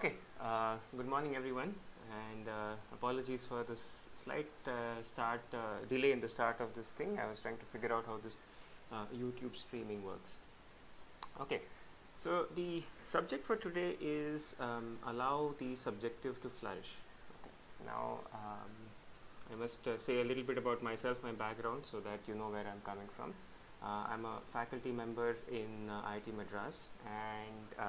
Okay, good morning everyone, and apologies for this slight delay in the start of this thing. I was trying to figure out how this YouTube streaming works. Okay, so the subject for today is allow the subjective to flourish. Okay. Now, I must say a little bit about myself, my background, so that you know where I'm coming from. I'm a faculty member in IIT Madras, and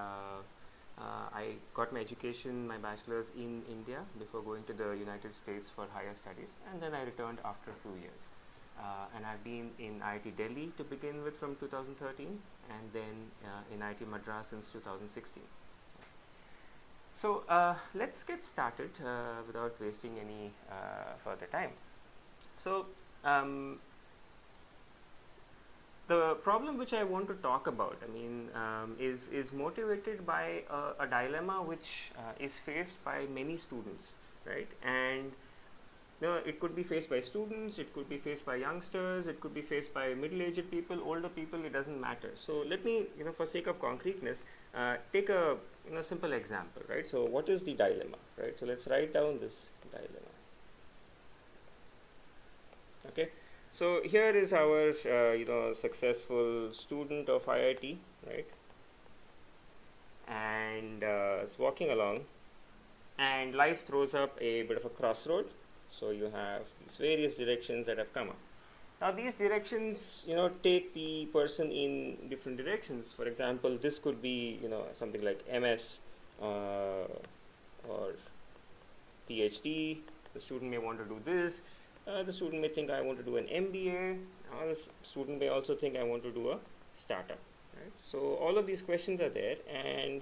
I got my education, my bachelor's in India before going to the United States for higher studies, and then I returned after a few years. And I've been in IIT Delhi to begin with from 2013, and then in IIT Madras since 2016. So let's get started without wasting any further time. So the problem which I want to talk about, is motivated by a dilemma which is faced by many students, right? And it could be faced by students, it could be faced by youngsters, it could be faced by middle-aged people, older people. It doesn't matter. So let me, for sake of concreteness, take a simple example, right? So what is the dilemma, right? So let's write down this dilemma. Okay. So here is our successful student of IIT, right? And it's walking along, and life throws up a bit of a crossroad. So you have these various directions that have come up. Now these directions, take the person in different directions. For example, this could be, something like MS or PhD. The student may want to do this. The student may think I want to do an MBA. The student may also think I want to do a startup. Right? So all of these questions are there, and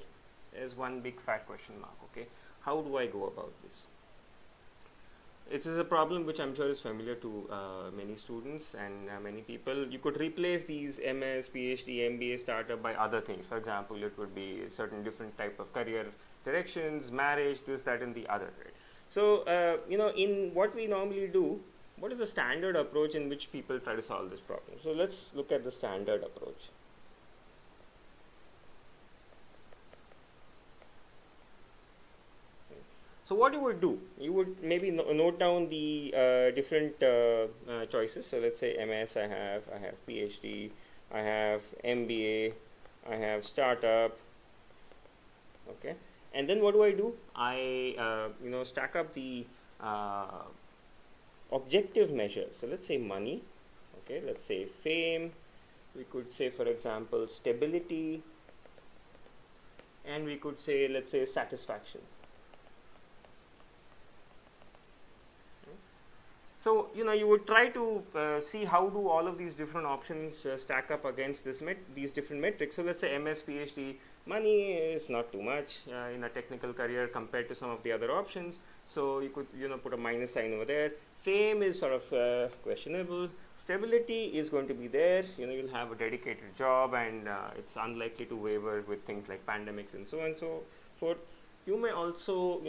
there's one big fat question mark. Okay, how do I go about this? It is a problem which I'm sure is familiar to many students and many people. You could replace these MS, PhD, MBA, startup by other things. For example, it would be a certain different type of career directions, marriage, this, that, and the other. Right? So, in what we normally do, what is the standard approach in which people try to solve this problem? So, let's look at the standard approach. So, what you would do, you would maybe note down the different choices. So, let's say MS, I have PhD, I have MBA, I have startup, okay. And then what do? I stack up the objective measures. So let's say money, okay, let's say fame, we could say, for example, stability, and we could say, let's say, satisfaction. So, you would try to see how do all of these different options stack up against these different metrics. So, let's say MS, PhD, money is not too much in a technical career compared to some of the other options. So, you could, put a minus sign over there. Fame is sort of questionable. Stability is going to be there. You'll have a dedicated job, and it's unlikely to waver with things like pandemics and so on and so forth. You may also,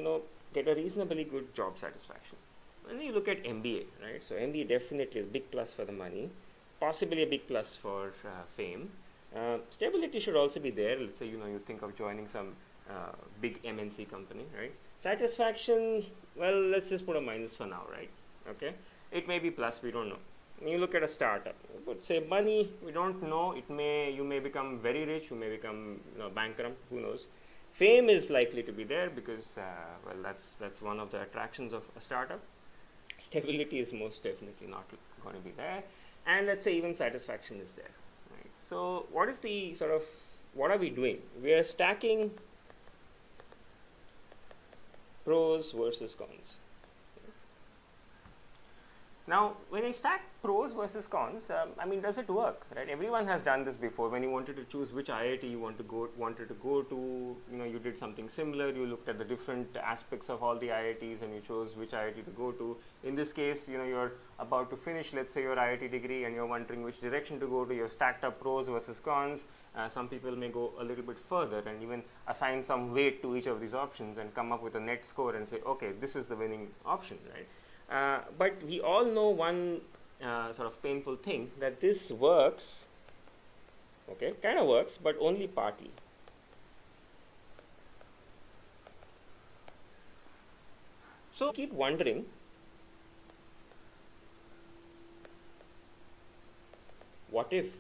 get a reasonably good job satisfaction. And then you look at MBA, right? So MBA definitely is a big plus for the money, possibly a big plus for fame. Stability should also be there. Let's say, you think of joining some big MNC company, right? Satisfaction, well, let's just put a minus for now, right? Okay. It may be plus, we don't know. When you look at a startup, but say money, we don't know. You may become very rich, you may become bankrupt, who knows. Fame is likely to be there because, that's one of the attractions of a startup. Stability is most definitely not going to be there, and let's say even satisfaction is there. Right? So what are we doing? We are stacking pros versus cons. Now, when I stack pros versus cons, does it work? Right? Everyone has done this before. When you wanted to choose which IIT you wanted to go to, you did something similar. You looked at the different aspects of all the IITs, and you chose which IIT to go to. In this case, you're about to finish, let's say, your IIT degree, and you're wondering which direction to go to. You've stacked up pros versus cons. Some people may go a little bit further and even assign some weight to each of these options and come up with a net score and say, okay, this is the winning option, right? But we all know one sort of painful thing, that this works, okay, kind of works, but only partly. So keep wondering, what if?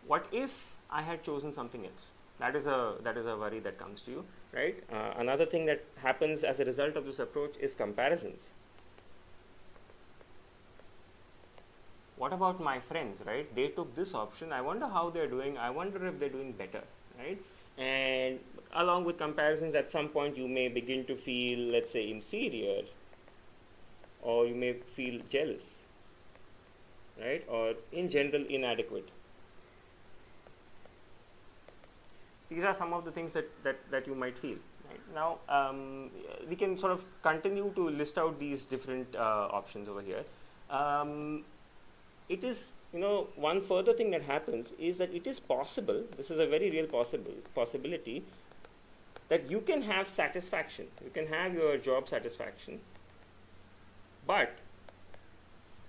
What if I had chosen something else? That is a worry that comes to you, right? Another thing that happens as a result of this approach is comparisons. What about my friends, right? They took this option. I wonder how they're doing. I wonder if they're doing better, right? And along with comparisons, at some point you may begin to feel, let's say, inferior, or you may feel jealous, right? Or in general, inadequate. These are some of the things that you might feel. Right? Now, we can sort of continue to list out these different options over here. It is, one further thing that happens is that it is possible, this is a very real possibility, that you can have satisfaction, you can have your job satisfaction, but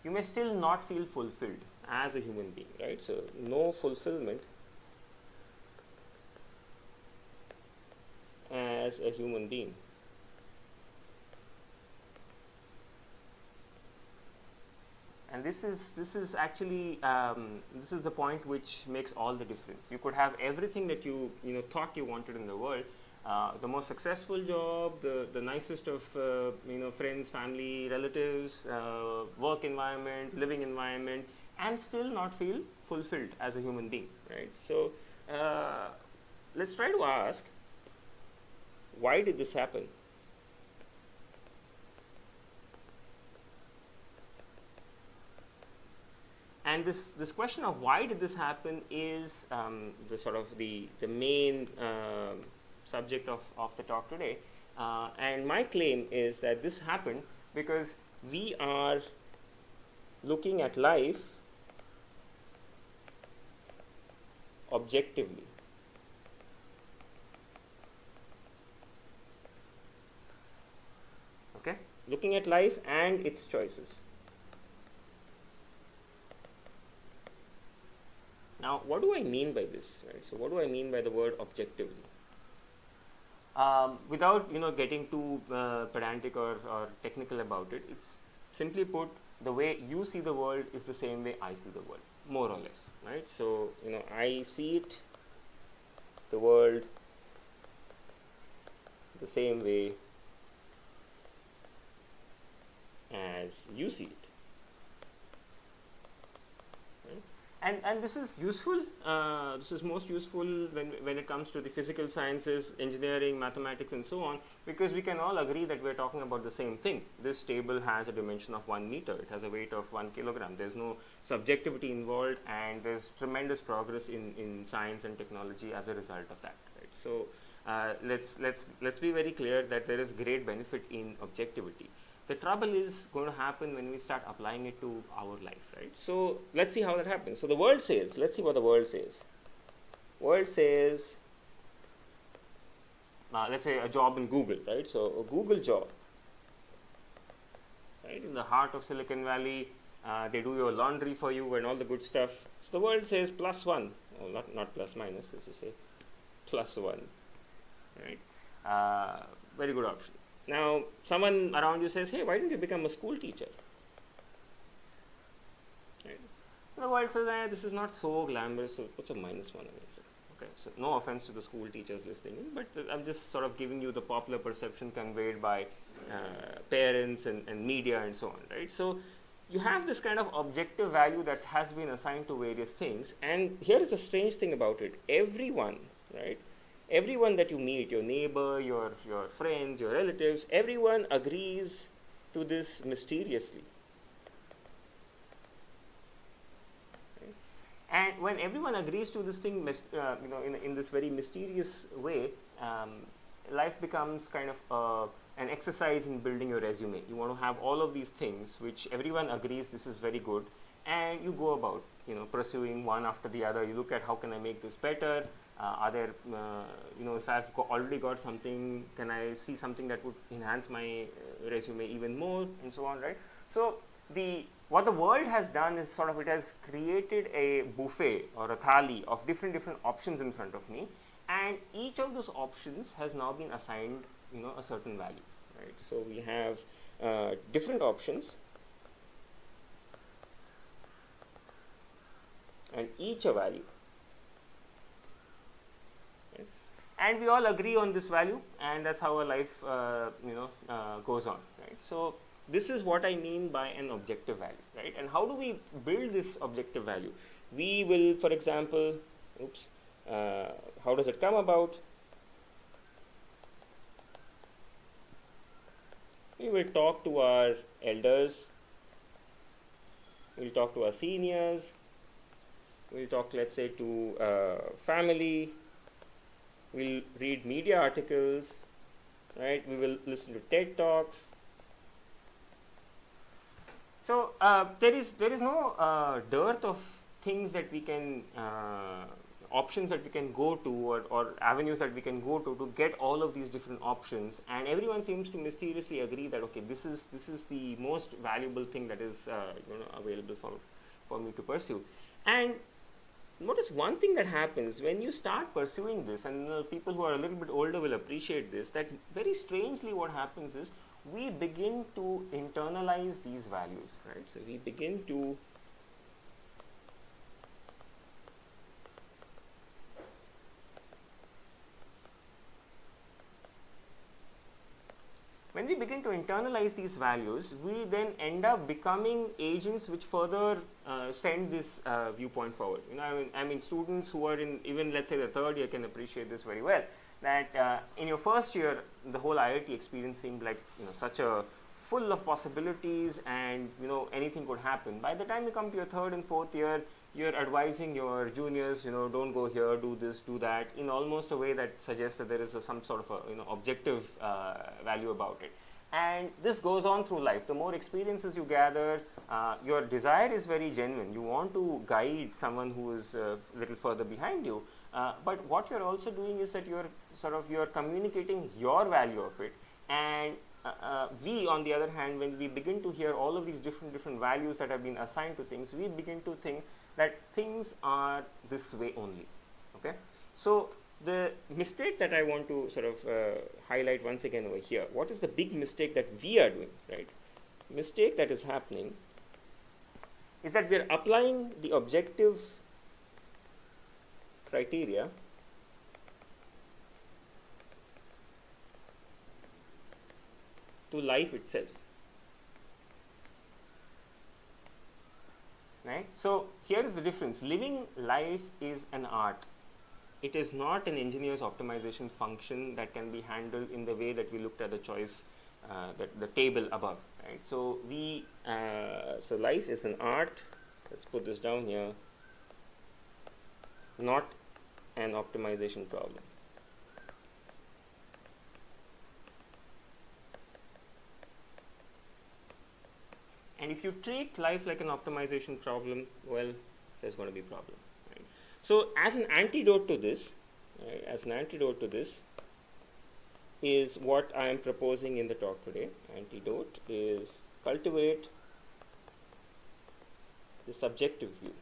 you may still not feel fulfilled as a human being, right? So, no fulfillment as a human being. And this is actually this is the point which makes all the difference. You could have everything that you thought you wanted in the world, the most successful job, the nicest of friends, family, relatives, work environment, living environment, and still not feel fulfilled as a human being, right? So let's try to ask, why did this happen? And this question of why did this happen is the sort of the main subject of the talk today. And my claim is that this happened because we are looking at life objectively. Okay? Looking at life and its choices. Now, what do I mean by this? Right? So, what do I mean by the word objectively? Without getting too pedantic or technical about it, it's simply put, the way you see the world is the same way I see the world, more or less, right? So, I see it, the world, the same way as you see it. And this is useful, this is most useful when it comes to the physical sciences, engineering, mathematics and so on, because we can all agree that we are talking about the same thing. This table has a dimension of 1 meter, it has a weight of 1 kilogram, there's no subjectivity involved, and there's tremendous progress in science and technology as a result of that. Right? So let's be very clear that there is great benefit in objectivity. The trouble is going to happen when we start applying it to our life, right? So let's see how that happens. So the world says, let's see what the world says. World says, let's say a job in Google, right? So a Google job, right? In the heart of Silicon Valley, they do your laundry for you and all the good stuff. So the world says +1, well, not plus minus, let's just say +1, right? Very good option. Now, someone around you says, hey, why didn't you become a school teacher? Right? The world says, this is not so glamorous, so puts a -1 on it. Okay, so no offense to the school teachers listening in, but I'm just sort of giving you the popular perception conveyed by parents and media and so on, right? So you have this kind of objective value that has been assigned to various things, and here is the strange thing about it. Everyone, right? Everyone that you meet, your neighbor, your friends, your relatives, everyone agrees to this mysteriously. Okay? And when everyone agrees to this thing, in this very mysterious way, life becomes kind of an exercise in building your resume. You want to have all of these things which everyone agrees this is very good, and you go about pursuing one after the other. You look at how can I make this better. Are there, if I've already got something, can I see something that would enhance my resume even more, and so on, right? So what the world has done is sort of, it has created a buffet or a thali of different options in front of me, and each of those options has now been assigned a certain value, right? So we have different options, and each a value, right? And we all agree on this value, and that's how our life goes on, right? So this is what I mean by an objective value, right? And how do we build this objective value? We will, for example, how does it come about? We will talk to our elders, we'll talk to our seniors, we'll talk, let's say, to family, we'll read media articles, right? We will listen to TED Talks. So there is no dearth of things that we can options that we can go to, or avenues that we can go to get all of these different options, and everyone seems to mysteriously agree that okay, this is the most valuable thing that is available for me to pursue. And notice one thing that happens when you start pursuing this, and people who are a little bit older will appreciate this, that very strangely what happens is we begin to internalize these values, right? So we begin to when we begin to internalize these values, we then end up becoming agents which further send this viewpoint forward. I mean, students who are in even, let's say, the third year can appreciate this very well. That in your first year, the whole IIT experience seemed like such a full of possibilities, and anything could happen. By the time you come to your third and fourth year, you're advising your juniors, don't go here, do this, do that, in almost a way that suggests that there is some sort of a objective value about it. And this goes on through life. The more experiences you gather, your desire is very genuine. You want to guide someone who is a little further behind you. But what you're also doing is that you're communicating your value of it. And we, on the other hand, when we begin to hear all of these different values that have been assigned to things, we begin to think that things are this way only. Okay, so the mistake that I want to highlight once again over here, what is the big mistake that we are doing, right? Mistake that is happening is that we are applying the objective criteria to life itself. Right? So here is the difference. Living life is an art. It is not an engineer's optimization function that can be handled in the way that we looked at the choice, the table above. Right? So so life is an art. Let's put this down here. Not an optimization problem. And if you treat life like an optimization problem, well, there's going to be a problem. Right? So as an antidote to this, is what I am proposing in the talk today. Antidote is cultivate the subjective view.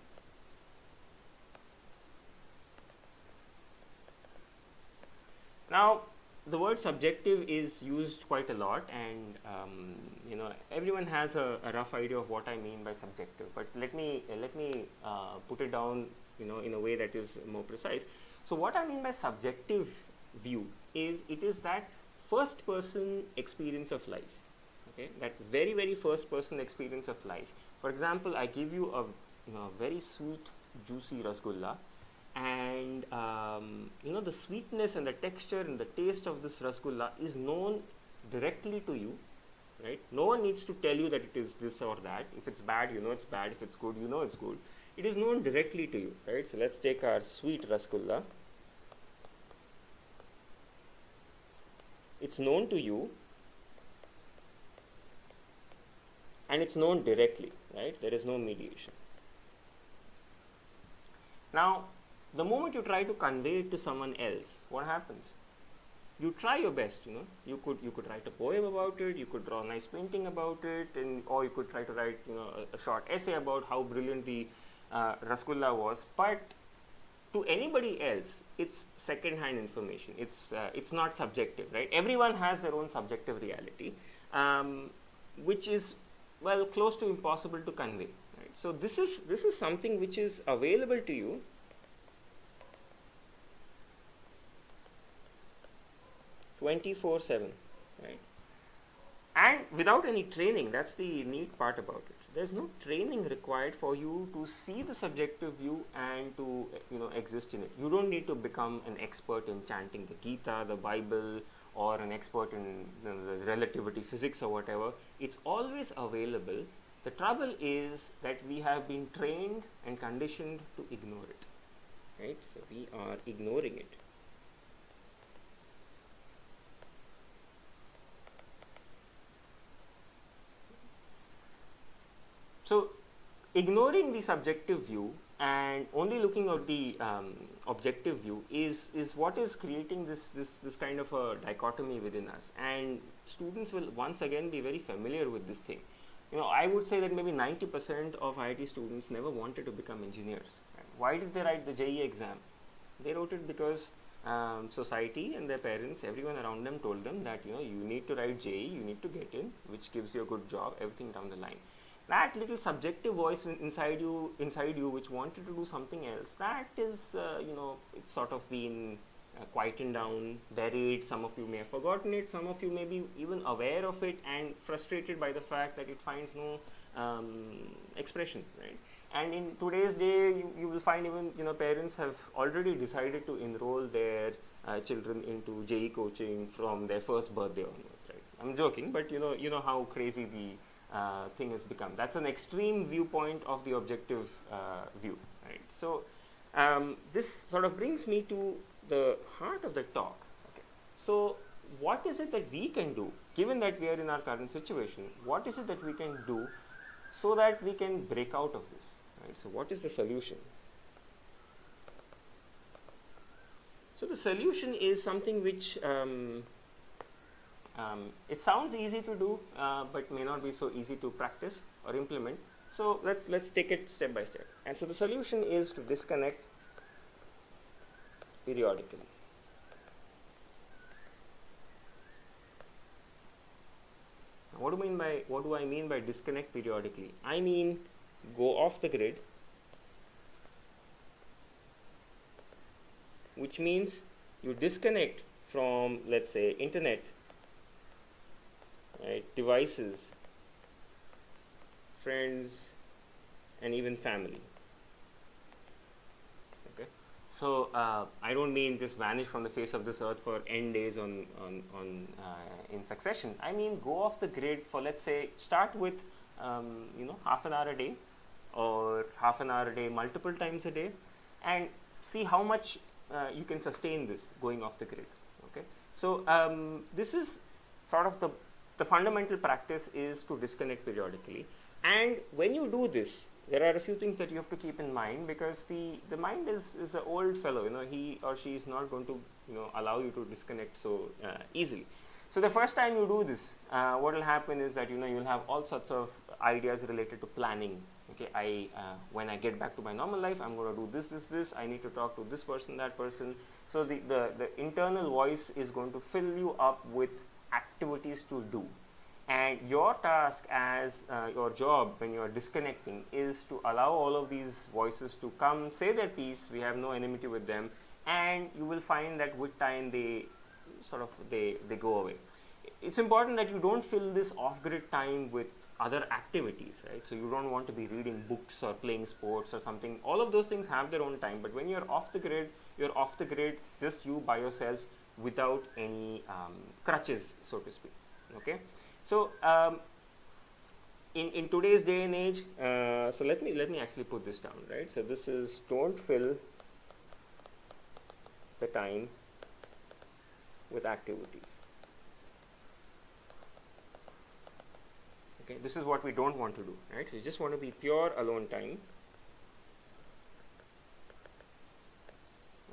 Now, the word subjective is used quite a lot, and everyone has a rough idea of what I mean by subjective. But let me put it down in a way that is more precise. So what I mean by subjective view is it is that first person experience of life. Okay, that very first person experience of life. For example, I give you a very sweet, juicy rasgulla. And the sweetness and the texture and the taste of this rasgulla is known directly to you, right? No one needs to tell you that it is this or that. If it's bad, it's bad. If it's good, it's good. It is known directly to you, right? So let's take our sweet rasgulla. It's known to you, and it's known directly, right? There is no mediation. Now, the moment you try to convey it to someone else, what happens? You try your best, You could write a poem about it, you could draw a nice painting about it, or you could try to write, a short essay about how brilliant the rasgulla was. But to anybody else, it's second-hand information. It's not subjective, right? Everyone has their own subjective reality, which is, well, close to impossible to convey. Right? So this is something which is available to you 24/7, right? And without any training. That's the neat part about it. There's no training required for you to see the subjective view and to exist in it. You don't need to become an expert in chanting the Gita, the Bible, or an expert in the relativity physics or whatever. It's always available. The trouble is that we have been trained and conditioned to ignore it, right? So we are ignoring it. So ignoring the subjective view and only looking at the objective view is what is creating this kind of a dichotomy within us, and students will once again be very familiar with this thing. I would say that maybe 90% of IIT students never wanted to become engineers. Why did they write the JEE exam? They wrote it because society and their parents, everyone around them told them that you need to write JEE, you need to get in, which gives you a good job, everything down the line. That little subjective voice inside you, which wanted to do something else, that is, it's sort of been quietened down, buried. Some of you may have forgotten it, some of you may be even aware of it and frustrated by the fact that it finds no expression, right? And in today's day, you will find even, parents have already decided to enroll their children into JEE coaching from their first birthday onwards, right? I'm joking, but you know how crazy the thing has become. That's an extreme viewpoint of the objective view, right? So this sort of brings me to the heart of the talk. Okay. So what is it that we can do, given that we are in our current situation? What is it that we can do so that we can break out of this? Right? So what is the solution? So the solution is something which it sounds easy to do, but may not be so easy to practice or implement. So let's take it step by step. And so the solution is to disconnect periodically. Now, what do I mean by disconnect periodically? I mean go off the grid, which means you disconnect from, let's say, internet, right, devices, friends, and even family. Okay, so I don't mean just vanish from the face of this earth for n days in succession. I mean go off the grid for, let's say, start with half an hour a day, or half an hour a day multiple times a day, and see how much you can sustain this going off the grid. Okay, so this is sort of the fundamental practice is to disconnect periodically. And when you do this, there are a few things that you have to keep in mind, because the mind is an old fellow. He or she is not going to allow you to disconnect so easily. So the first time you do this, what will happen is that you'll have all sorts of ideas related to planning. Okay, when I get back to my normal life, I'm going to do this. I need to talk to this person, that person. So the internal voice is going to fill you up with activities to do, and your task as your job when you are disconnecting is to allow all of these voices to come, say their piece. We have no enmity with them, and you will find that with time they go away. It's important that you don't fill this off-grid time with other activities, right? So you don't want to be reading books or playing sports or something. All of those things have their own time, but when you're off the grid, just you by yourself, without any crutches, so to speak. Okay, so in today's day and age, so let me actually put this down, right? So this is, don't fill the time with activities. Okay, this is what we don't want to do, right? So you just want to be pure alone time.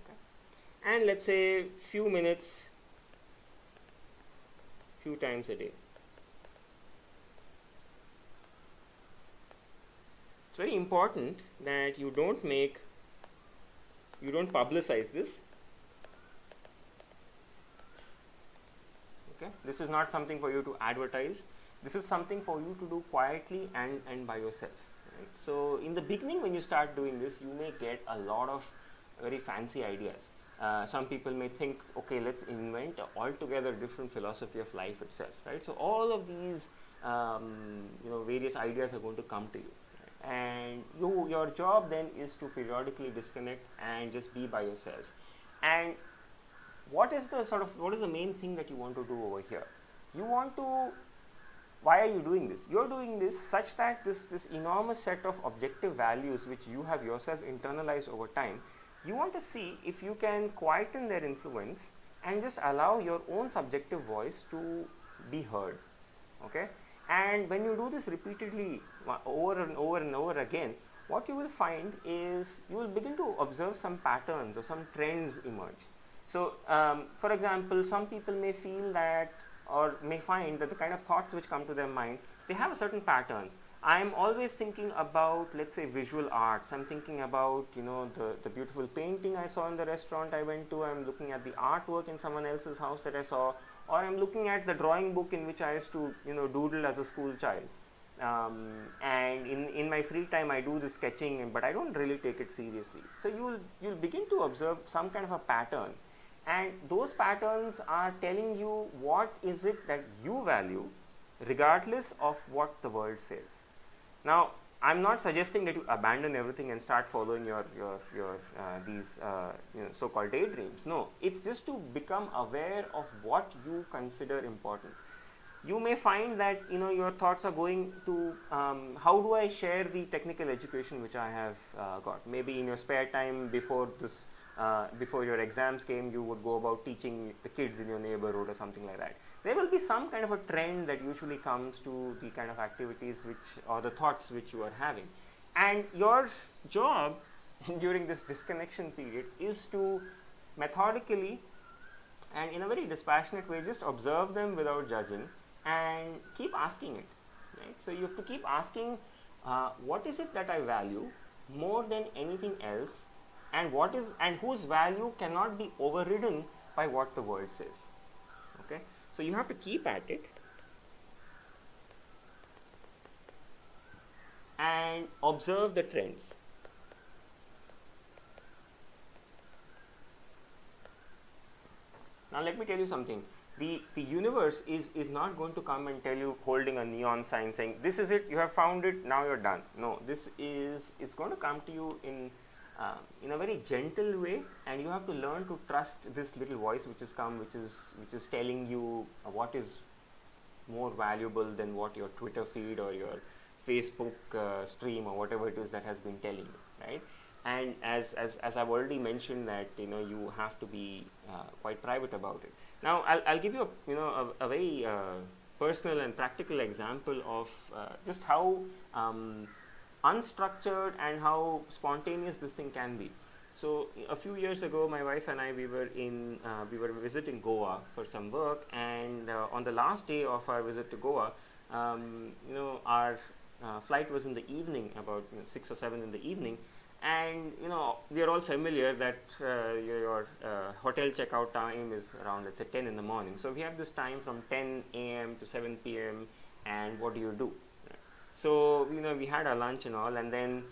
Okay, and let's say few minutes, few times a day. It's very important that you don't make You don't publicize this. Okay, this is not something for you to advertise. This is something for you to do quietly and by yourself. Right? So in the beginning, when you start doing this, you may get a lot of very fancy ideas. Some people may think, okay, let's invent a altogether different philosophy of life itself, right? So all of these, various ideas are going to come to you, right? And your job then is to periodically disconnect and just be by yourself. And what is the main thing that you want to do over here? Why are you doing this? You're doing this such that this enormous set of objective values which you have yourself internalized over time, you want to see if you can quieten their influence and just allow your own subjective voice to be heard. Okay? And when you do this repeatedly over and over and over again, what you will find is you will begin to observe some patterns or some trends emerge. So, for example, some people may feel that or may find that the kind of thoughts which come to their mind, they have a certain pattern. I am always thinking about, let's say, visual arts. I'm thinking about, the beautiful painting I saw in the restaurant I went to. I'm looking at the artwork in someone else's house that I saw, or I'm looking at the drawing book in which I used to, doodle as a school child. And in my free time, I do the sketching, but I don't really take it seriously. So you'll begin to observe some kind of a pattern. And those patterns are telling you what is it that you value, regardless of what the world says. Now, I'm not suggesting that you abandon everything and start following your these so-called daydreams. No, it's just to become aware of what you consider important. You may find that your thoughts are going to how do I share the technical education which I have got. Maybe in your spare time before your exams came, you would go about teaching the kids in your neighborhood or something like that. There will be some kind of a trend that usually comes to the kind of activities or the thoughts which you are having. And your job during this disconnection period is to methodically and in a very dispassionate way just observe them without judging and keep asking it. Right? So you have to keep asking, what is it that I value more than anything else, and whose value cannot be overridden by what the world says. Okay, so you have to keep at it and observe the trends. Now let me tell you something. The universe is not going to come and tell you holding a neon sign saying this is it, you have found it, now you're done. No, it's going to come to you in a very gentle way, and you have to learn to trust this little voice which is telling you what is more valuable than what your Twitter feed or your Facebook stream or whatever it is that has been telling you, right? And as I've already mentioned that you have to be quite private about it. Now I'll give you a very personal and practical example of just how unstructured and how spontaneous this thing can be. So a few years ago, my wife and I, we were visiting Goa for some work, and on the last day of our visit to Goa, our flight was in the evening, about 6 or 7 in the evening, and we are all familiar that your hotel checkout time is around, let's say, 10 in the morning. So we have this time from 10 a.m. to 7 p.m. and what do you do? So we had our lunch and all, and then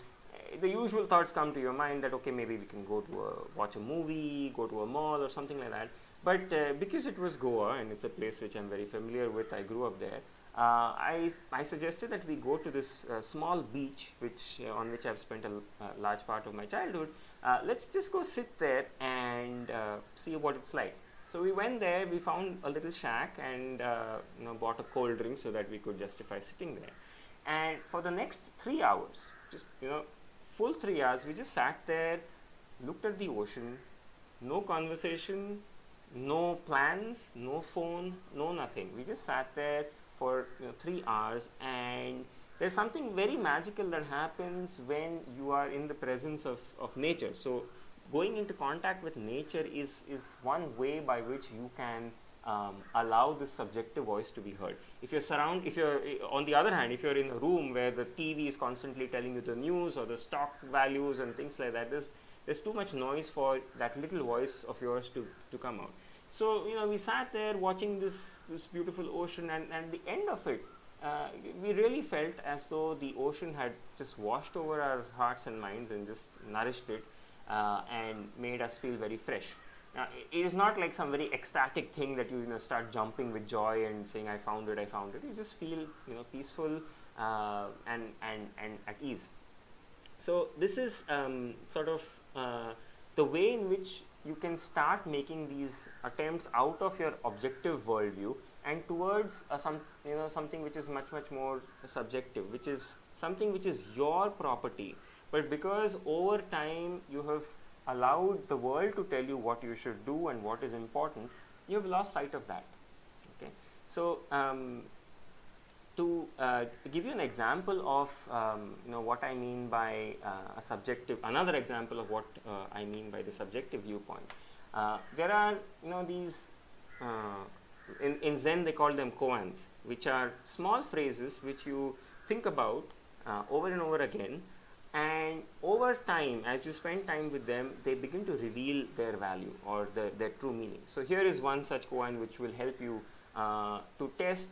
the usual thoughts come to your mind that okay, maybe we can go to watch a movie, go to a mall or something like that. But because it was Goa and it's a place which I'm very familiar with, I grew up there. I suggested that we go to this small beach on which I've spent a large part of my childhood. Let's just go sit there and see what it's like. So we went there, we found a little shack and bought a cold drink so that we could justify sitting there. And for the next 3 hours, just full 3 hours, we just sat there, looked at the ocean, no conversation, no plans, no phone, no nothing. We just sat there for 3 hours, and there's something very magical that happens when you are in the presence of nature. So going into contact with nature is one way by which you can allow this subjective voice to be heard. If you're on the other hand, if you're in a room where the TV is constantly telling you the news or the stock values and things like that, There's too much noise for that little voice of yours to come out. So we sat there watching this beautiful ocean, and the end of it, we really felt as though the ocean had just washed over our hearts and minds and just nourished it and made us feel very fresh. Now, it is not like some very ecstatic thing that you start jumping with joy and saying, I found it. You just feel peaceful and at ease. So this is sort of the way in which you can start making these attempts out of your objective worldview and towards something which is much more subjective, which is something which is your property, but because over time you have allowed the world to tell you what you should do and what is important, you have lost sight of that. Okay, so to give you an example of what I mean by a subjective, another example of what I mean by the subjective viewpoint. There are these in Zen they call them koans, which are small phrases which you think about over and over again, and over time, as you spend time with them, they begin to reveal their value or their true meaning. So here is one such koan which will help you to test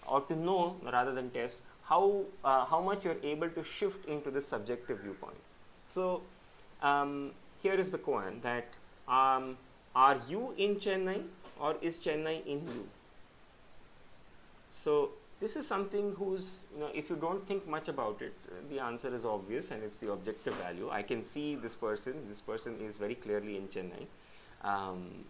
or to know, rather than test, how much you're able to shift into this subjective viewpoint. So here is the koan that are you in Chennai or is Chennai in you? So this is something whose, if you don't think much about it, the answer is obvious, and it's the objective value. I can see this person is very clearly in Chennai.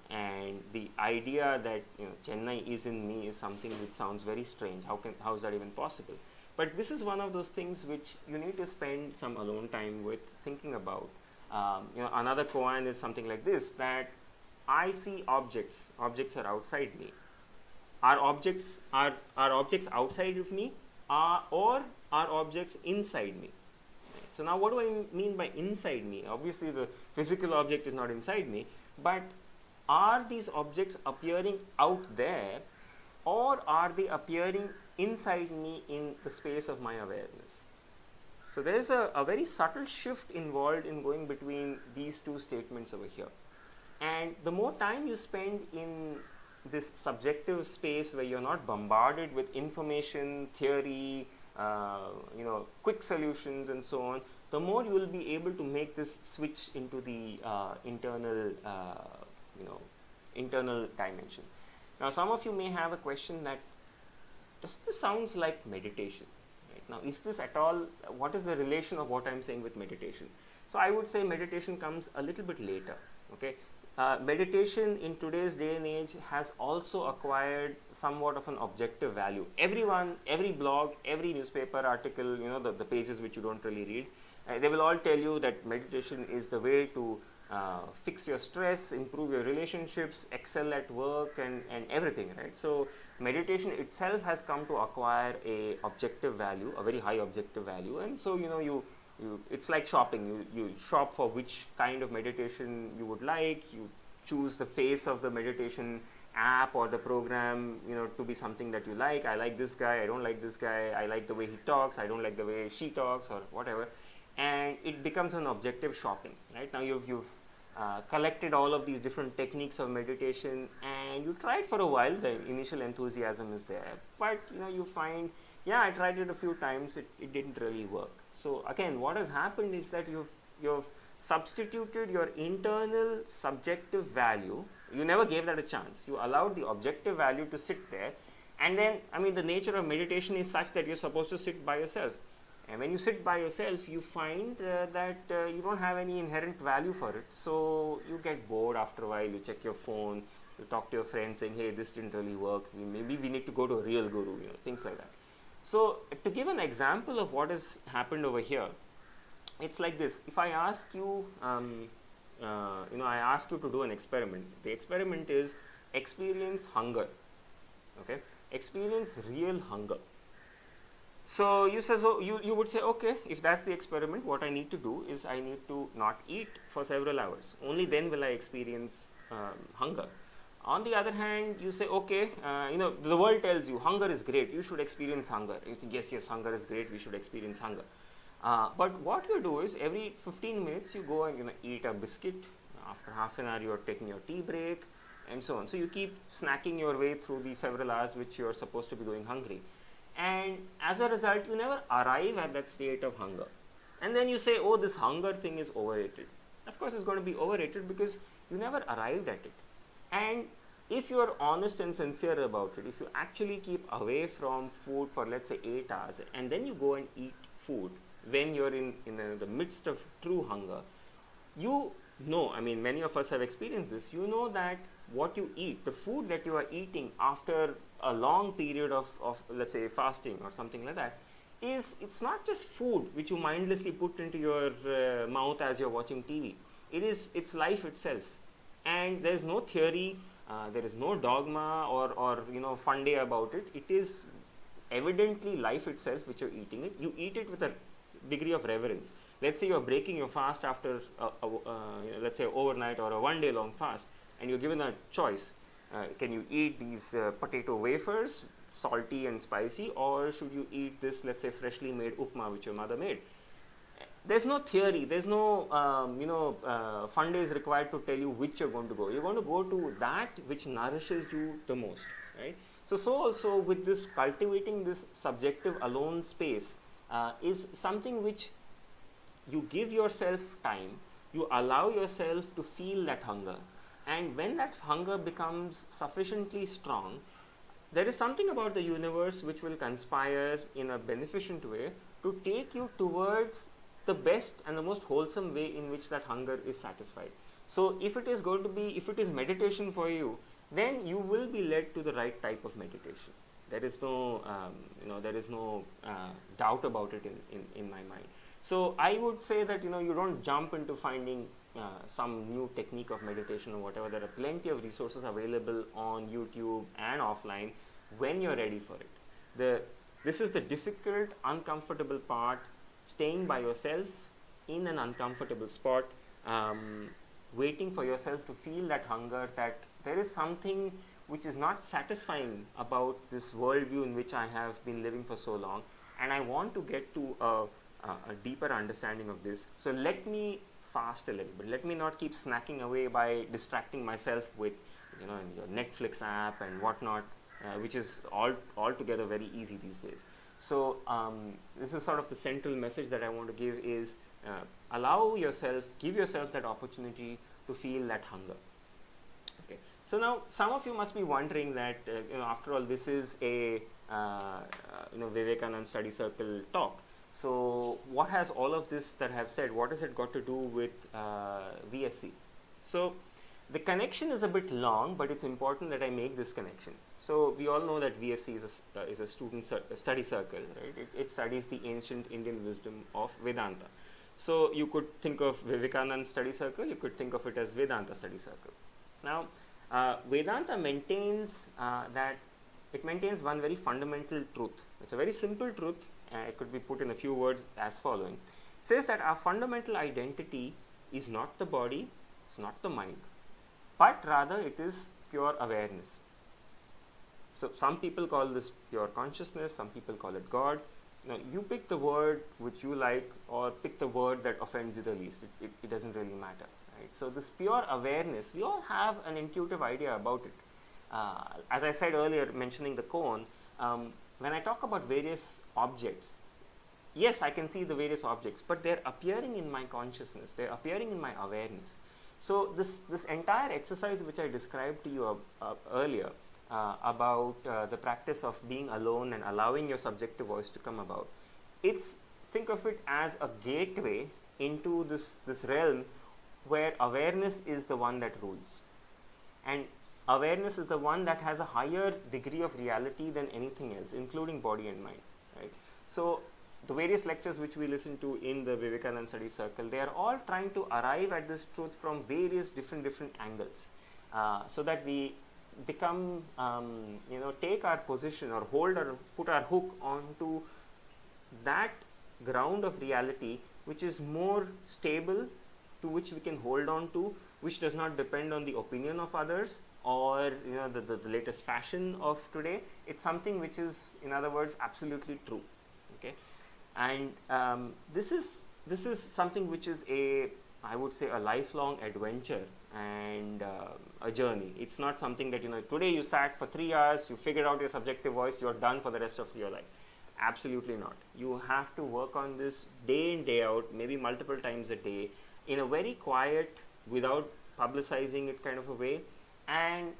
And the idea that Chennai is in me is something which sounds very strange. How is that even possible? But this is one of those things which you need to spend some alone time with thinking about. Another koan is something like this, that I see objects. Objects are outside me. Are objects outside of me, or are objects inside me? So now, what do I mean by inside me? Obviously, the physical object is not inside me, but are these objects appearing out there, or are they appearing inside me in the space of my awareness? So there is a very subtle shift involved in going between these two statements over here. And the more time you spend in this subjective space where you're not bombarded with information, theory, quick solutions and so on, the more you will be able to make this switch into the internal dimension. Now, some of you may have a question that, does this sounds like meditation? Right? Now, is this at all, what is the relation of what I'm saying with meditation? So I would say meditation comes a little bit later. Okay, meditation in today's day and age has also acquired somewhat of an objective value. Everyone, every blog, every newspaper article, the pages which you don't really read, they will all tell you that meditation is the way to fix your stress, improve your relationships, excel at work, and everything, right? So meditation itself has come to acquire a objective value, a very high objective value, and so it's like shopping. You shop for which kind of meditation you would like. You choose the face of the meditation app or the program, to be something that you like. I like this guy, I don't like this guy, I like the way he talks, I don't like the way she talks, or whatever. And it becomes an objective shopping, right? Now you've collected all of these different techniques of meditation, and you tried for a while. The initial enthusiasm is there, but you find, I tried it a few times, it didn't really work. So again, what has happened is that you've substituted your internal subjective value. You never gave that a chance. You allowed the objective value to sit there, and then the nature of meditation is such that you're supposed to sit by yourself. And when you sit by yourself, you find that you don't have any inherent value for it. So you get bored after a while. You check your phone. You talk to your friends saying, "Hey, this didn't really work. Maybe we need to go to a real guru." Things like that. So to give an example of what has happened over here, it's like this. If I ask you, I ask you to do an experiment. The experiment is experience hunger. Okay, experience real hunger. So you would say, okay, if that's the experiment, what I need to do is I need to not eat for several hours. Only then will I experience hunger. On the other hand, you say, okay, the world tells you hunger is great. You should experience hunger. You think, yes, hunger is great. We should experience hunger. But what you do is every 15 minutes you go and eat a biscuit. After half an hour you are taking your tea break, and so on. So you keep snacking your way through the several hours which you are supposed to be going hungry, and as a result you never arrive at that state of hunger. And then you say, oh, this hunger thing is overrated. Of course it's going to be overrated because you never arrived at it. And if you are honest and sincere about it, if you actually keep away from food for let's say 8 hours and then you go and eat food when you're in the midst of true hunger, I mean, many of us have experienced this. You know that what you eat, the food that you are eating after a long period of let's say fasting or something like that, it's not just food which you mindlessly put into your mouth as you're watching TV. It's life itself, and there is no theory, there is no dogma or fun day about it. It is evidently life itself which you're eating it. You eat it with a degree of reverence. Let's say you're breaking your fast after let's say overnight or a one day long fast, and you're given a choice. Can you eat these potato wafers, salty and spicy, or should you eat this, let's say, freshly made upma which your mother made? There's no theory, there's no fun days required to tell you which you're going to go. You're going to go to that which nourishes you the most, right? So also with this, cultivating this subjective alone space is something which you give yourself time, you allow yourself to feel that hunger, and when that hunger becomes sufficiently strong, there is something about the universe which will conspire in a beneficent way to take you towards the best and the most wholesome way in which that hunger is satisfied. So if it is meditation for you, then you will be led to the right type of meditation. There is no doubt about it in my mind. So I would say that you don't jump into finding some new technique of meditation or whatever. There are plenty of resources available on YouTube and offline when you're ready for it. This is the difficult, uncomfortable part, staying by yourself in an uncomfortable spot, waiting for yourself to feel that hunger, that there is something which is not satisfying about this worldview in which I have been living for so long, and I want to get to a deeper understanding of this. So let me fast a little bit. Let me not keep snacking away by distracting myself with your Netflix app and whatnot, which is altogether very easy these days. So this is sort of the central message that I want to give is give yourself that opportunity to feel that hunger. Okay. So now some of you must be wondering that after all this is a Vivekananda study circle talk. So what has all of this that I have said, what has it got to do with VSC? So the connection is a bit long, but it's important that I make this connection. So we all know that VSC is a student study circle, right? It studies the ancient Indian wisdom of Vedanta. So you could think of Vivekananda study circle, you could think of it as Vedanta study circle. Now Vedanta maintains maintains one very fundamental truth. It's a very simple truth. It could be put in a few words as following. It says that our fundamental identity is not the body, it's not the mind, but rather it is pure awareness. So some people call this pure consciousness, some people call it God. Now you pick the word which you like, or pick the word that offends you the least. It doesn't really matter, right? So this pure awareness, we all have an intuitive idea about it. As I said earlier, mentioning the cone, when I talk about various objects, yes, I can see the various objects, but they're appearing in my consciousness, they're appearing in my awareness. So this entire exercise which I described to you earlier about the practice of being alone and allowing your subjective voice to come about, think of it as a gateway into this realm where awareness is the one that rules, and awareness is the one that has a higher degree of reality than anything else, including body and mind, right? So the various lectures which we listen to in the Vivekananda study circle, they are all trying to arrive at this truth from various different angles, so that we become take our position or hold or put our hook onto that ground of reality which is more stable, to which we can hold on to, which does not depend on the opinion of others or the latest fashion of today. It's something which is, in other words, absolutely true. Okay. And this is something which is I would say a lifelong adventure and a journey. It's not something that today you sat for 3 hours, you figured out your subjective voice, you're done for the rest of your life. Absolutely not. You have to work on this day in, day out, maybe multiple times a day, in a very quiet, without publicizing it kind of a way, and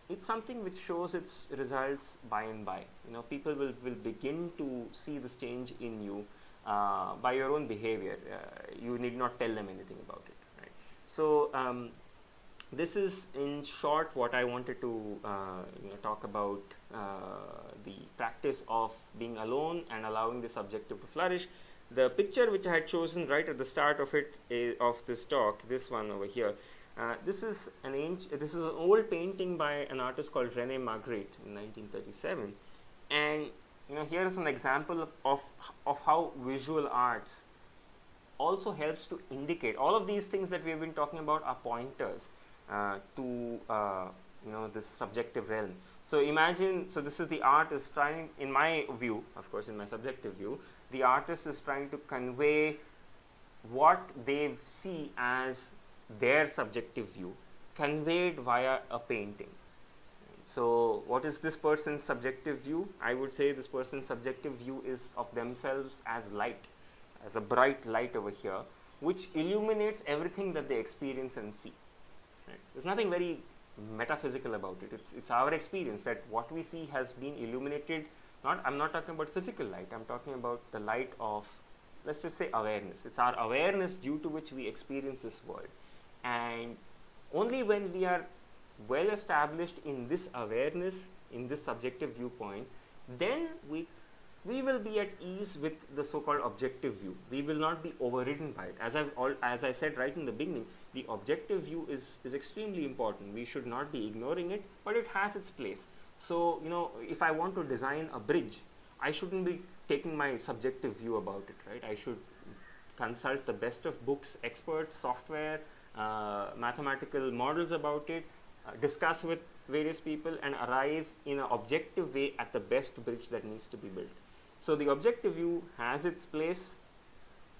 it's something which shows its results by and by. People will begin to see this change in you by your own behavior. You need not tell them anything about it, right? So this is in short what I wanted to talk about, the practice of being alone and allowing the subjective to flourish. The picture which I had chosen right at the start of it, of this talk, this one over here, this is an old painting by an artist called René Magritte in 1937, and here is an example of how visual arts also helps to indicate. All of these things that we have been talking about are pointers to this subjective realm. So imagine, so this is the art is trying, in my view, of course in my subjective view, the artist is trying to convey what they see as their subjective view conveyed via a painting. So what is this person's subjective view? I would say this person's subjective view is of themselves as light, as a bright light over here, which illuminates everything that they experience and see. Right? There's nothing very metaphysical about it. It's our experience that what we see has been illuminated. I'm not talking about physical light. I'm talking about the light of, let's just say, awareness. It's our awareness due to which we experience this world. And only when we are well established in this awareness, in this subjective viewpoint, then we will be at ease with the so-called objective view. We will not be overridden by it. As I said right in the beginning, the objective view is extremely important. We should not be ignoring it, but it has its place. So if I want to design a bridge, I shouldn't be taking my subjective view about it, right? I should consult the best of books, experts, software, mathematical models about it, discuss with various people, and arrive in an objective way at the best bridge that needs to be built. So the objective view has its place,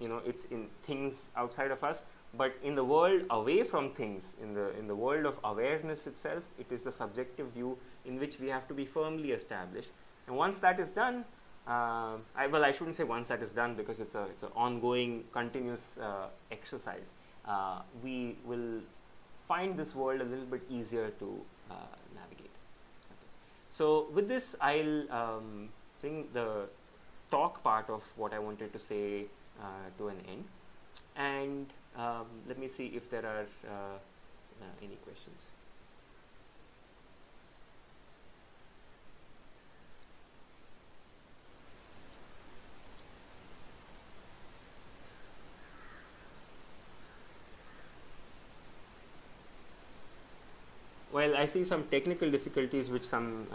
it's in things outside of us, but in the world away from things, in the world of awareness itself, it is the subjective view in which we have to be firmly established. And once that is done, I shouldn't say once that is done, because it's an ongoing, continuous exercise. We will find this world a little bit easier to navigate. Okay. So with this, I'll bring the talk part of what I wanted to say to an end, and let me see if there are any questions. Well, I see some technical difficulties which some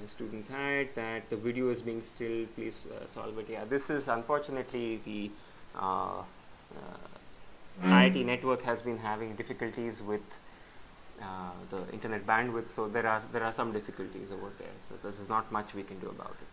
students had, that the video is being still, please solve it. Yeah, this is unfortunately the IIT network has been having difficulties with the internet bandwidth, so there are some difficulties over there. So this is not much we can do about it.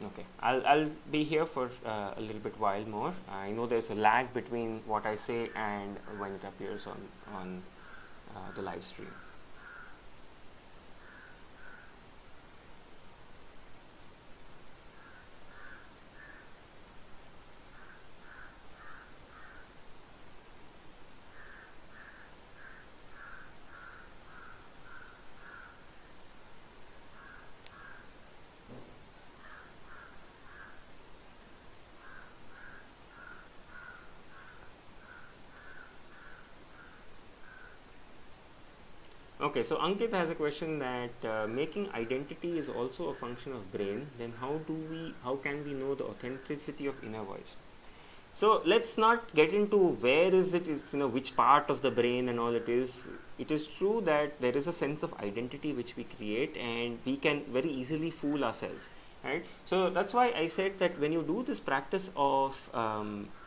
Okay, I'll be here for a little bit while more. I know there's a lag between what I say and when it appears on the live stream. Okay, so Ankit has a question that making identity is also a function of brain. Then how can we know the authenticity of inner voice? So let's not get into where is it, is, which part of the brain and all it is. It is true that there is a sense of identity which we create, and we can very easily fool ourselves, right? So that's why I said that when you do this practice of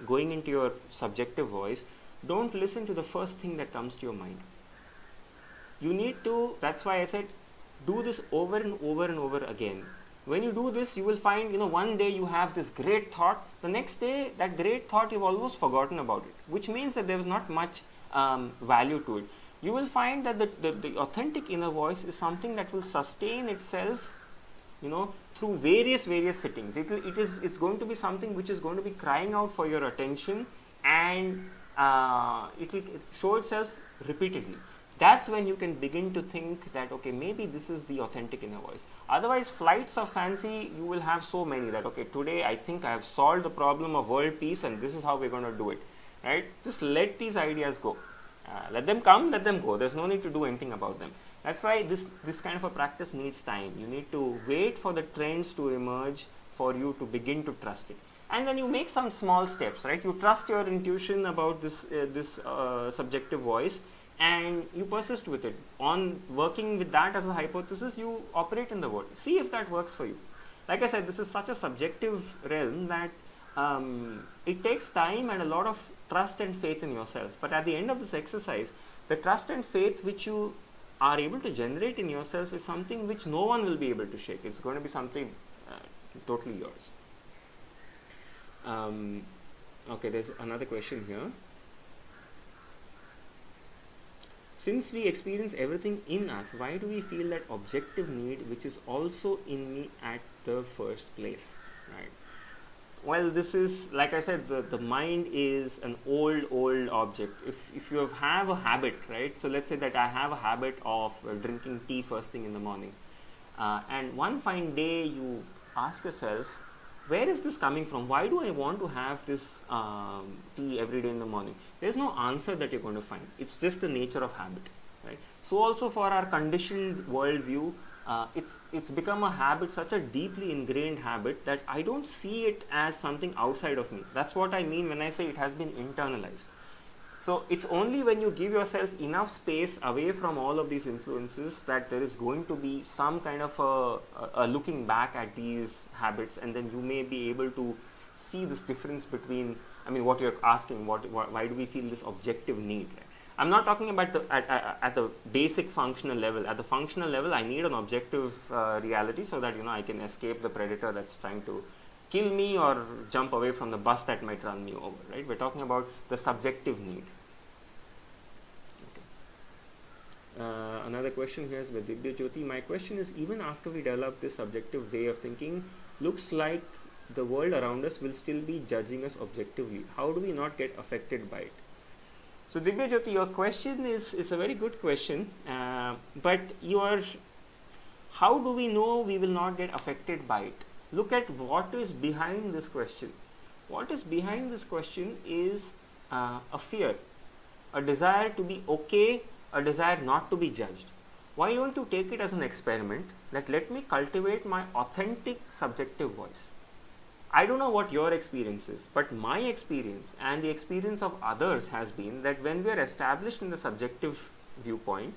going into your subjective voice, don't listen to the first thing that comes to your mind. You need to, that's why I said, do this over and over and over again. When you do this, you will find, one day you have this great thought. The next day, that great thought, you've almost forgotten about it, which means that there is not much value to it. You will find that the authentic inner voice is something that will sustain itself, through various sittings. It's going to be something which is going to be crying out for your attention, and it will show itself repeatedly. That's when you can begin to think that, okay, maybe this is the authentic inner voice. Otherwise, flights of fancy, you will have so many that, okay, today I think I have solved the problem of world peace and this is how we're going to do it, right? Just let these ideas go. Let them come, let them go. There's no need to do anything about them. That's why this kind of a practice needs time. You need to wait for the trends to emerge for you to begin to trust it. And then you make some small steps, right? You trust your intuition about this subjective voice, and you persist with it. On working with that as a hypothesis, you operate in the world. See if that works for you. Like I said, this is such a subjective realm that it takes time and a lot of trust and faith in yourself. But at the end of this exercise, the trust and faith which you are able to generate in yourself is something which no one will be able to shake. It's going to be something totally yours. Okay, there's another question here. Since we experience everything in us, why do we feel that objective need which is also in me at the first place, right? Well, this is, like I said, the mind is an old object. If you have a habit, right? So let's say that I have a habit of drinking tea first thing in the morning, and one fine day you ask yourself, where is this coming from? Why do I want to have this tea every day in the morning? There's no answer that you're going to find. It's just the nature of habit, right? So also for our conditioned worldview, it's become a habit, such a deeply ingrained habit, that I don't see it as something outside of me. That's what I mean when I say it has been internalized. So it's only when you give yourself enough space away from all of these influences that there is going to be some kind of a looking back at these habits, and then you may be able to see this difference between, what you're asking, why do we feel this objective need, right? I'm not talking about at the basic functional level. At the functional level, I need an objective reality so that I can escape the predator that's trying to kill me or jump away from the bus that might run me over, right? We're talking about the subjective need. Okay. Another question here is with Divya Jyoti. My question is, even after we develop this subjective way of thinking, looks like the world around us will still be judging us objectively. How do we not get affected by it? So Divya Jyoti, your question is a very good question, but how do we know we will not get affected by it? Look at what is behind this question. What is behind this question is a fear, a desire to be okay, a desire not to be judged. Why don't you take it as an experiment that let me cultivate my authentic subjective voice? I don't know what your experience is, but my experience and the experience of others has been that when we are established in the subjective viewpoint,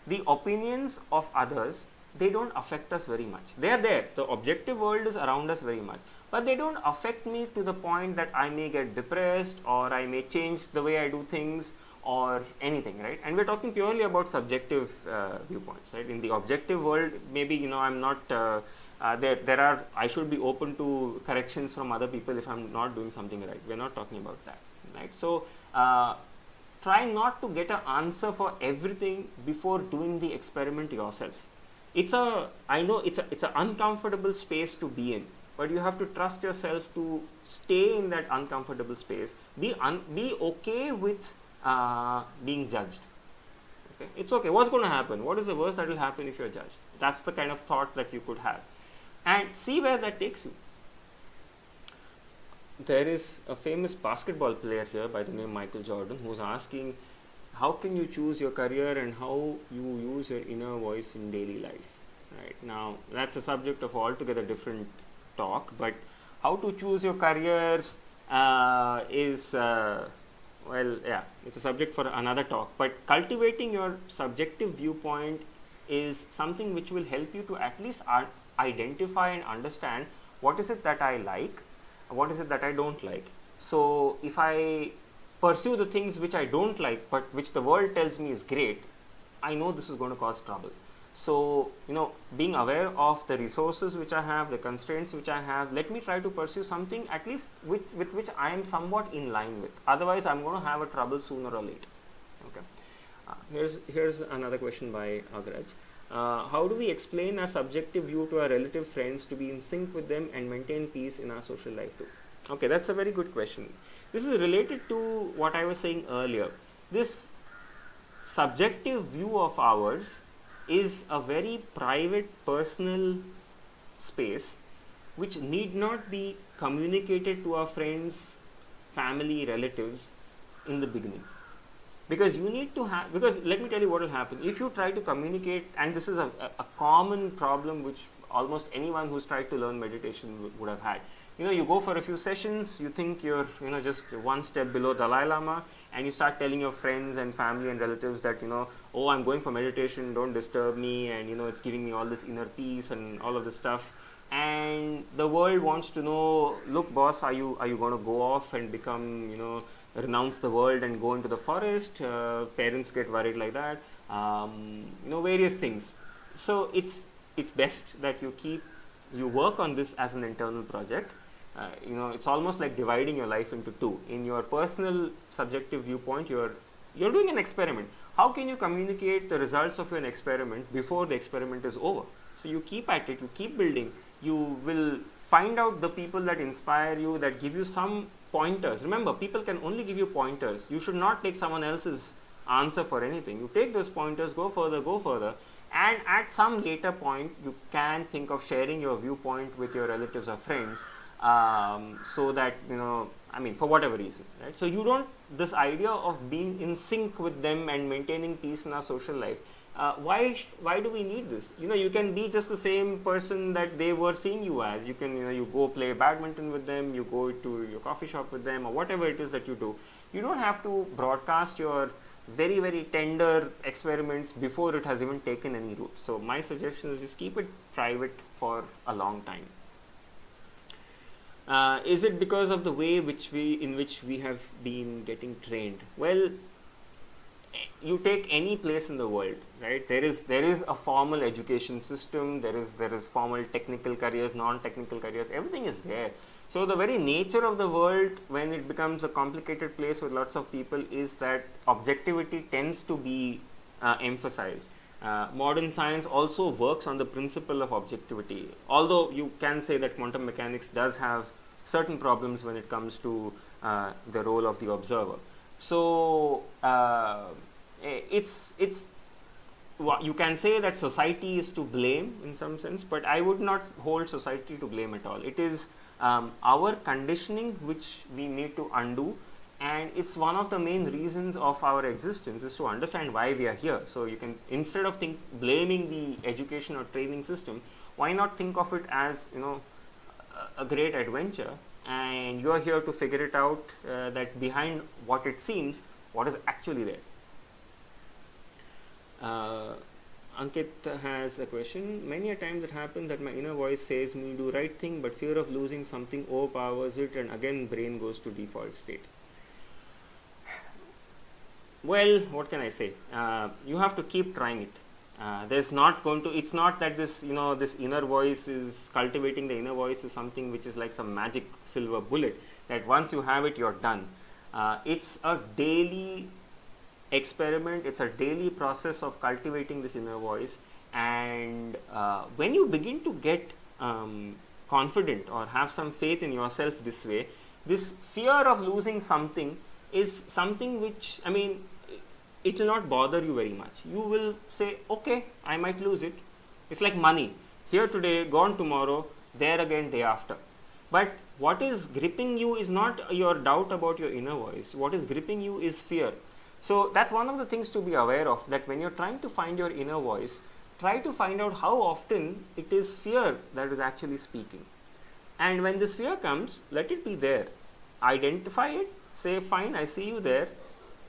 the opinions of others, they don't affect us very much. They are there. The objective world is around us very much, but they don't affect me to the point that I may get depressed or I may change the way I do things or anything, right? And we're talking purely about subjective viewpoints, right? In the objective world, maybe, I'm not, I should be open to corrections from other people if I'm not doing something right. We're not talking about that, right? So, try not to get an answer for everything before doing the experiment yourself. I know it's an uncomfortable space to be in, but you have to trust yourself to stay in that uncomfortable space. Be okay with being judged. Okay, it's okay. What's going to happen? What is the worst that will happen if you're judged? That's the kind of thought that you could have, and see where that takes you. There is a famous basketball player here by the name Michael Jordan who's asking, how can you choose your career and how you use your inner voice in daily life? Right now, that's a subject of altogether different talk, but how to choose your career, is well, yeah, it's a subject for another talk. But cultivating your subjective viewpoint is something which will help you to at least identify and understand what is it that I like, what is it that I don't like. So if I pursue the things which I don't like but which the world tells me is great, I know this is going to cause trouble. So, being aware of the resources which I have, the constraints which I have, let me try to pursue something at least with which I am somewhat in line with. Otherwise, I'm going to have a trouble sooner or later. Okay. Here's another question by Agraj. How do we explain our subjective view to our relative friends to be in sync with them and maintain peace in our social life too? Okay, that's a very good question. This is related to what I was saying earlier. This subjective view of ours is a very private, personal space which need not be communicated to our friends, family, relatives in the beginning. Because you need to have, because let me tell you what will happen. If you try to communicate, and this is a common problem which almost anyone who's tried to learn meditation would have had. You go for a few sessions, you think you're, just one step below Dalai Lama, and you start telling your friends and family and relatives that, oh, I'm going for meditation, don't disturb me, and, it's giving me all this inner peace and all of this stuff. And the world wants to know, look, boss, are you going to go off and become, renounce the world and go into the forest? Parents get worried like that, various things. So it's best that you work on this as an internal project. It's almost like dividing your life into two. In your personal subjective viewpoint, you're doing an experiment. How can you communicate the results of an experiment before the experiment is over? So you keep at it, you keep building, you will find out the people that inspire you, that give you some pointers. Remember, people can only give you pointers. You should not take someone else's answer for anything. You take those pointers, go further, and at some later point, you can think of sharing your viewpoint with your relatives or friends, so that, for whatever reason, right? So you don't, this idea of being in sync with them and maintaining peace in our social life, why do we need this? You can be just the same person that they were seeing you as. You can, you go play badminton with them, you go to your coffee shop with them, or whatever it is that you do. You don't have to broadcast your very, very tender experiments before it has even taken any root. So my suggestion is just keep it private for a long time. Is it because of the way in which we have been getting trained? Well, you take any place in the world, right? There is a formal education system. There is formal technical careers, non-technical careers. Everything is there. So the very nature of the world, when it becomes a complicated place with lots of people, is that objectivity tends to be emphasized. Modern science also works on the principle of objectivity, although you can say that quantum mechanics does have certain problems when it comes to the role of the observer. So you can say that society is to blame in some sense, but I would not hold society to blame at all. It is our conditioning which we need to undo, and it's one of the main reasons of our existence is to understand why we are here. So you can, instead of blaming the education or training system, why not think of it as a great adventure, and you are here to figure it out, that behind what it seems, what is actually there. Ankit has a question. Many a times it happens that my inner voice says me do right thing, but fear of losing something overpowers it, and again brain goes to default state. Well, what can I say? You have to keep trying it. It's not that this inner voice is, cultivating the inner voice is something which is like some magic silver bullet, that once you have it, you're done. It's a daily experiment. It's a daily process of cultivating this inner voice, and when you begin to get confident or have some faith in yourself this way, this fear of losing something is something which, it will not bother you very much. You will say, okay, I might lose it. It's like money. Here today, gone tomorrow, there again day after. But what is gripping you is not your doubt about your inner voice. What is gripping you is fear. So that's one of the things to be aware of, that when you're trying to find your inner voice, try to find out how often it is fear that is actually speaking. And when this fear comes, let it be there. identify it, say fine, I see you there,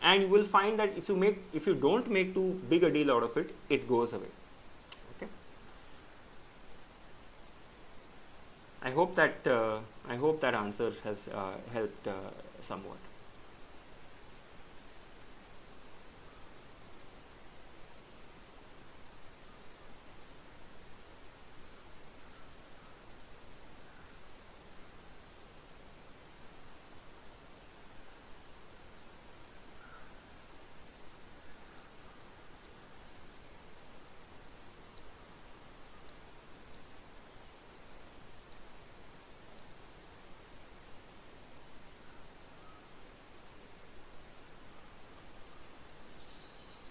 and you will find that if you don't make too big a deal out of it, it goes away. Okay. I hope that answer has helped somewhat.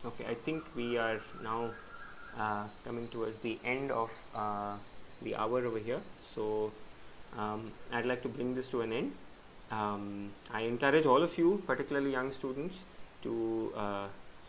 Okay, I think we are now coming towards the end of the hour over here. So I'd like to bring this to an end. I encourage all of you, particularly young students, to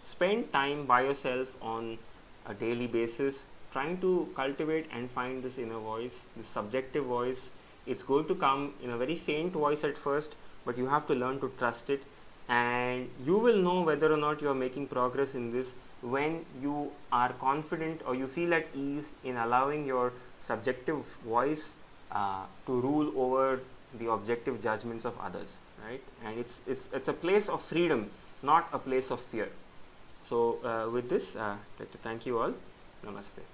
spend time by yourself on a daily basis, trying to cultivate and find this inner voice, this subjective voice. It's going to come in a very faint voice at first, but you have to learn to trust it, and you will know whether or not you are making progress in this when you are confident or you feel at ease in allowing your subjective voice to rule over the objective judgments of others, right? And it's a place of freedom, not a place of fear. So with this, I'd like to thank you all. Namaste.